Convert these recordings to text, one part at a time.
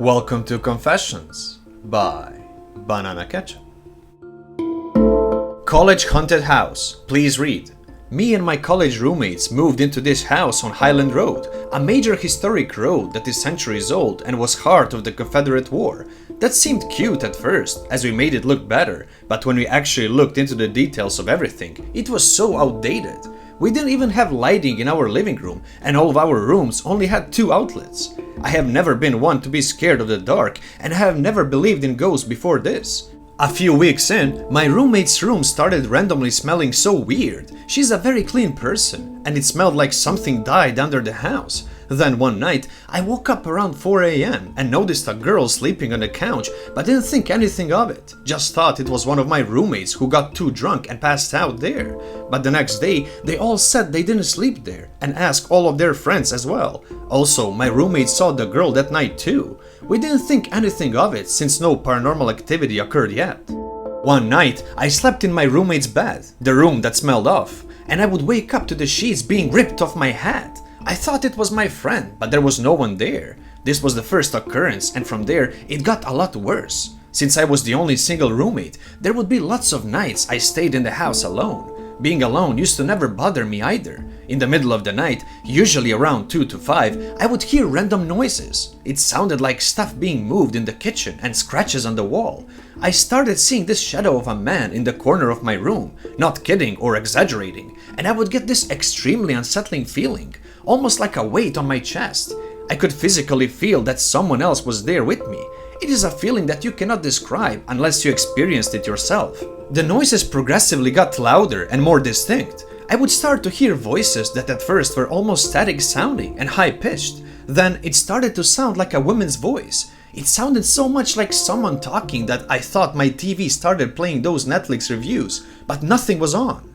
Welcome to Confessions by Banana Ketchup. College haunted house. Please read. Me and my college roommates moved into this house on Highland Road, a major historic road that is centuries old and was heart of the Confederate War. That seemed cute at first, as we made it look better, but when we actually looked into the details of everything, it was so outdated. We didn't even have lighting in our living room, and all of our rooms only had 2 outlets. I have never been one to be scared of the dark, and I have never believed in ghosts before this. A few weeks in, my roommate's room started randomly smelling so weird. She's a very clean person, and it smelled like something died under the house. Then one night, I woke up around 4 a.m. and noticed a girl sleeping on the couch, but didn't think anything of it. Just thought it was one of my roommates who got too drunk and passed out there. But the next day, they all said they didn't sleep there, and asked all of their friends as well. Also, my roommate saw the girl that night too. We didn't think anything of it since no paranormal activity occurred yet. One night, I slept in my roommate's bed, the room that smelled off, and I would wake up to the sheets being ripped off my head. I thought it was my friend, but there was no one there. This was the first occurrence, and from there, it got a lot worse. Since I was the only single roommate, there would be lots of nights I stayed in the house alone. Being alone used to never bother me either. In the middle of the night, usually around 2 to 5, I would hear random noises. It sounded like stuff being moved in the kitchen and scratches on the wall. I started seeing this shadow of a man in the corner of my room, not kidding or exaggerating, and I would get this extremely unsettling feeling, almost like a weight on my chest. I could physically feel that someone else was there with me. It is a feeling that you cannot describe unless you experienced it yourself. The noises progressively got louder and more distinct. I would start to hear voices that at first were almost static sounding and high-pitched. Then it started to sound like a woman's voice. It sounded so much like someone talking that I thought my TV started playing those Netflix reviews, but nothing was on.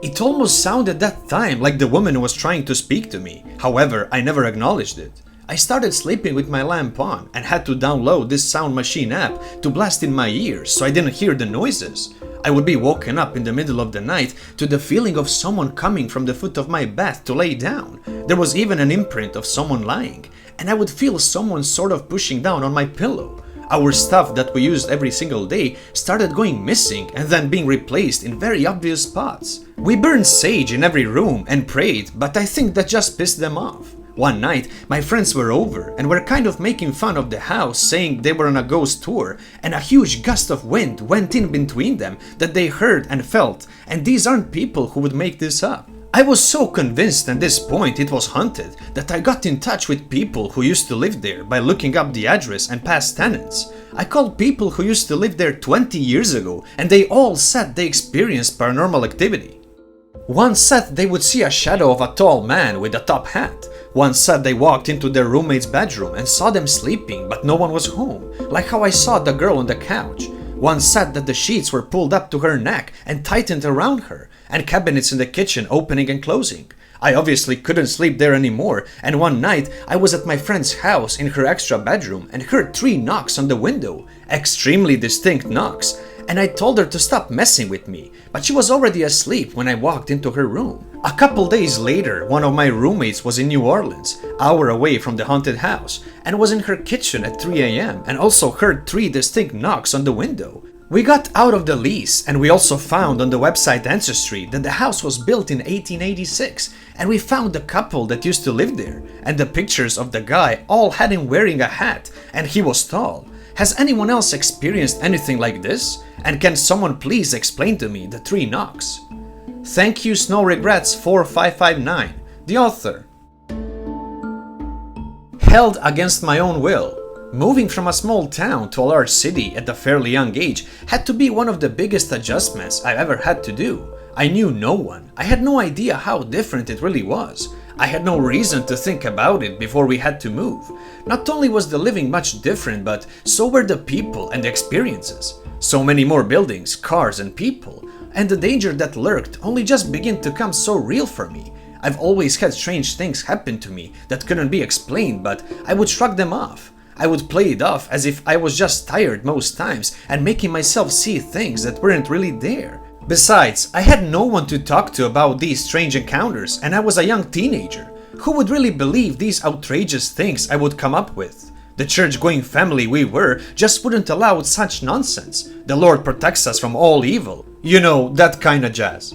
It almost sounded that time like the woman was trying to speak to me. However, I never acknowledged it. I started sleeping with my lamp on and had to download this sound machine app to blast in my ears so I didn't hear the noises. I would be woken up in the middle of the night to the feeling of someone coming from the foot of my bed to lay down. There was even an imprint of someone lying, and I would feel someone sort of pushing down on my pillow. Our stuff that we used every single day started going missing and then being replaced in very obvious spots. We burned sage in every room and prayed, but I think that just pissed them off. One night, my friends were over and were kind of making fun of the house, saying they were on a ghost tour, and a huge gust of wind went in between them that they heard and felt, and these aren't people who would make this up. I was so convinced at this point it was haunted that I got in touch with people who used to live there by looking up the address and past tenants. I called people who used to live there 20 years ago, and they all said they experienced paranormal activity. One said they would see a shadow of a tall man with a top hat. One said they walked into their roommate's bedroom and saw them sleeping, but no one was home, like how I saw the girl on the couch. One said that the sheets were pulled up to her neck and tightened around her, and cabinets in the kitchen opening and closing. I obviously couldn't sleep there anymore, and one night I was at my friend's house in her extra bedroom and heard 3 knocks on the window, extremely distinct knocks, and I told her to stop messing with me, but she was already asleep when I walked into her room. A couple days later, one of my roommates was in New Orleans, an hour away from the haunted house, and was in her kitchen at 3 a.m. and also heard 3 distinct knocks on the window. We got out of the lease, and we also found on the website Ancestry that the house was built in 1886, and we found the couple that used to live there, and the pictures of the guy all had him wearing a hat, and he was tall. Has anyone else experienced anything like this? And can someone please explain to me the 3 knocks? Thank you, Snow Regrets 4559, the author. Held against my own will. Moving from a small town to a large city at a fairly young age had to be one of the biggest adjustments I've ever had to do. I knew no one. I had no idea how different it really was. I had no reason to think about it before we had to move. Not only was the living much different, but so were the people and the experiences. So many more buildings, cars and people, and the danger that lurked only just began to come so real for me. I've always had strange things happen to me that couldn't be explained, but I would shrug them off. I would play it off as if I was just tired most times and making myself see things that weren't really there. Besides, I had no one to talk to about these strange encounters, and I was a young teenager. Who would really believe these outrageous things I would come up with? The church-going family we were just wouldn't allow such nonsense. The Lord protects us from all evil. You know, that kinda jazz.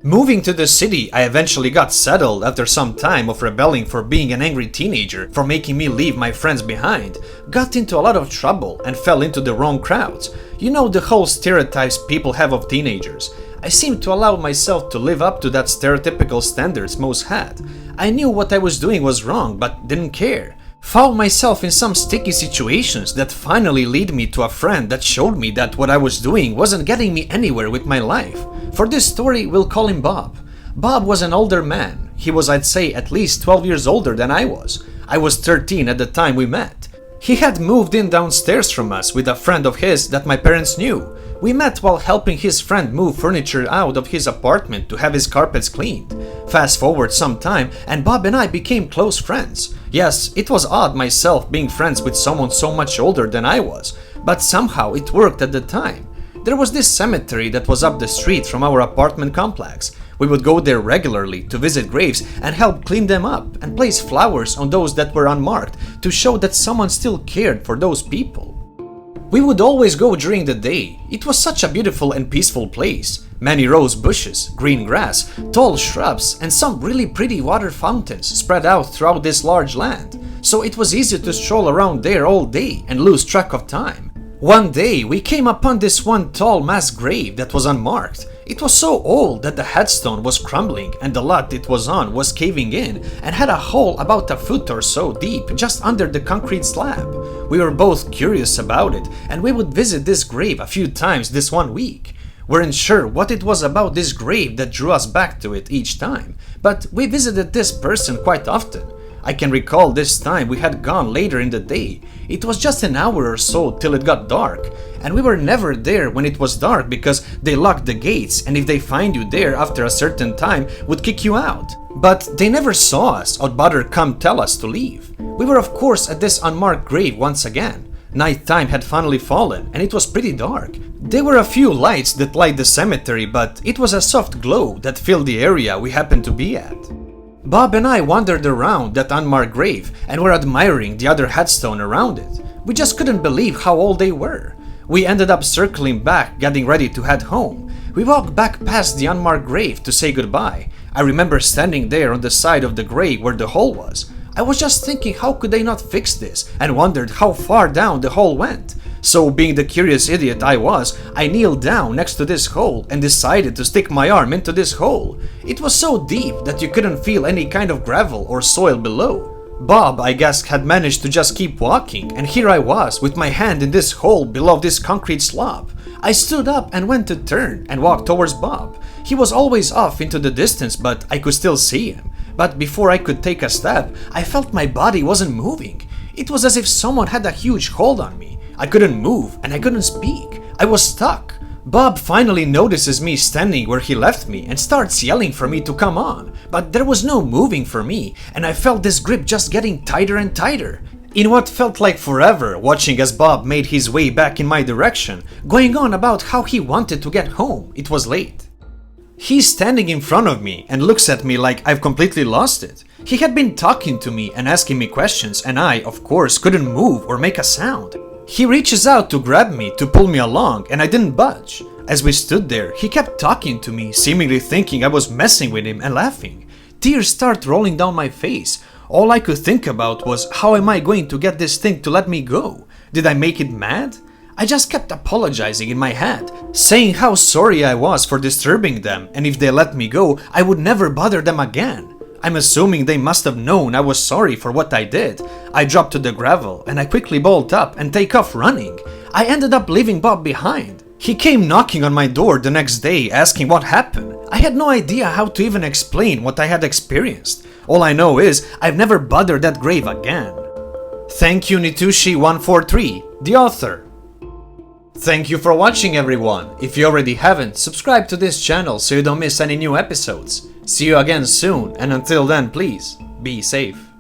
Moving to the city, I eventually got settled after some time of rebelling for being an angry teenager, for making me leave my friends behind, got into a lot of trouble and fell into the wrong crowds. You know, the whole stereotypes people have of teenagers. I seemed to allow myself to live up to that stereotypical standards most had. I knew what I was doing was wrong, but didn't care. Found myself in some sticky situations that finally led me to a friend that showed me that what I was doing wasn't getting me anywhere with my life. For this story, we'll call him Bob. Bob was an older man. He was, I'd say, at least 12 years older than I was. I was 13 at the time we met. He had moved in downstairs from us with a friend of his that my parents knew. We met while helping his friend move furniture out of his apartment to have his carpets cleaned. Fast forward some time, and Bob and I became close friends. Yes, it was odd myself being friends with someone so much older than I was, but somehow it worked at the time. There was this cemetery that was up the street from our apartment complex. We would go there regularly to visit graves and help clean them up and place flowers on those that were unmarked to show that someone still cared for those people. We would always go during the day. It was such a beautiful and peaceful place. Many rose bushes, green grass, tall shrubs, and some really pretty water fountains spread out throughout this large land. So it was easy to stroll around there all day and lose track of time. One day we came upon this one tall mass grave that was unmarked. It was so old that the headstone was crumbling and the lot it was on was caving in and had a hole about a foot or so deep just under the concrete slab. We were both curious about it and we would visit this grave a few times this one week. Weren't sure what it was about this grave that drew us back to it each time, but we visited this person quite often. I can recall this time we had gone later in the day. It was just an hour or so till it got dark, and we were never there when it was dark because they locked the gates, and if they find you there after a certain time would kick you out. But they never saw us or bother come tell us to leave. We were of course at this unmarked grave once again. Nighttime had finally fallen and it was pretty dark. There were a few lights that light the cemetery, but it was a soft glow that filled the area we happened to be at. Bob and I wandered around that unmarked grave and were admiring the other headstone around it. We just couldn't believe how old they were. We ended up circling back, getting ready to head home. We walked back past the unmarked grave to say goodbye. I remember standing there on the side of the grave where the hole was. I was just thinking how could they not fix this and wondered how far down the hole went. So being the curious idiot I was, I kneeled down next to this hole and decided to stick my arm into this hole. It was so deep that you couldn't feel any kind of gravel or soil below. Bob, I guess, had managed to just keep walking, and here I was with my hand in this hole below this concrete slab. I stood up and went to turn and walk towards Bob. He was always off into the distance, but I could still see him. But before I could take a step, I felt my body wasn't moving. It was as if someone had a huge hold on me. I couldn't move and I couldn't speak. I was stuck. Bob finally notices me standing where he left me and starts yelling for me to come on, but there was no moving for me and I felt this grip just getting tighter and tighter. In what felt like forever, watching as Bob made his way back in my direction, going on about how he wanted to get home, it was late. He's standing in front of me and looks at me like I've completely lost it. He had been talking to me and asking me questions and I, of course, couldn't move or make a sound. He reaches out to grab me to pull me along and I didn't budge. As we stood there, he kept talking to me, seemingly thinking I was messing with him and laughing. Tears start rolling down my face. All I could think about was how am I going to get this thing to let me go? Did I make it mad? I just kept apologizing in my head, saying how sorry I was for disturbing them and if they let me go, I would never bother them again. I'm assuming they must have known I was sorry for what I did. I dropped to the gravel and I quickly bolt up and take off running. I ended up leaving Bob behind. He came knocking on my door the next day asking what happened. I had no idea how to even explain what I had experienced. All I know is I've never bothered that grave again. Thank you Nitushi143, the author. Thank you for watching everyone. If you already haven't, subscribe to this channel so you don't miss any new episodes. See you again soon, and until then, please, be safe.